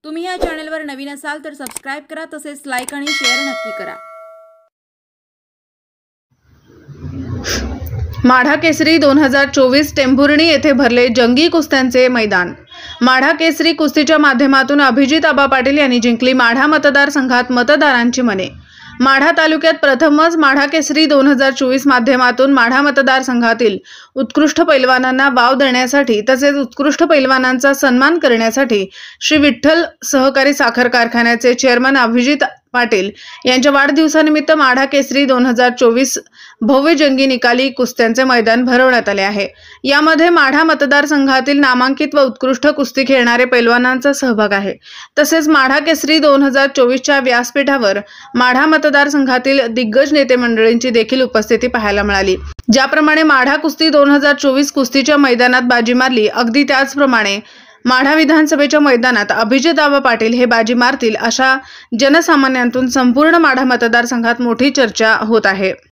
तुम्ही या चॅनलवर नवीन असाल तर सबस्क्राइब करा, तसेच लाईक आणि शेअर नक्की करा। माढा केसरी 2024 टेंभुर्णी येथे भरले जंगी कुस्त्यांचे मैदान। माढा केसरी कुस्तीच्या माध्यमातून अभिजित आबा पाटील यांनी जिंकली माढा मतदारसंघात मतदारांची मने। माढा तालुक्यात प्रथमच माढा केसरी 2024 माध्यमातून माढा मतदारसंघातील उत्कृष्ट पैलवानांना वाव देण्यासाठी तसेच उत्कृष्ट पैलवानांचा सन्मान करण्यासाठी श्री विठ्ठल सहकारी साखर कारखान्याचे चेअरमन अभिजित पाटील यांच्या वाढदिवसानिमित्त माढा केसरी 2024 भव्य जंगी निकाली कुस्त्यांचे मैदान भरवण्यात आले आहे। यामध्ये माढा मतदारसंघातील नामांकित व उत्कृष्ट कुस्ती खेळणारे पैलवानांचा सहभाग आहे। तसेच माढा केसरी 2024 च्या व्यासपीठावर माढा मतदारसंघातील दिग्गज नेते मंडळींची देखील उपस्थिती पाहायला मिळाली। ज्याप्रमाणे माढा कुस्ती 2024 कुस्तीच्या मैदानात बाजी मारली, अगदी त्याचप्रमाणे माढा विधानसभेच्या मैदानात अभिजित आबा पाटील हे बाजी मारतील अशा जनसामान्यांतून संपूर्ण माढा मतदारसंघात मोठी चर्चा होत आहे।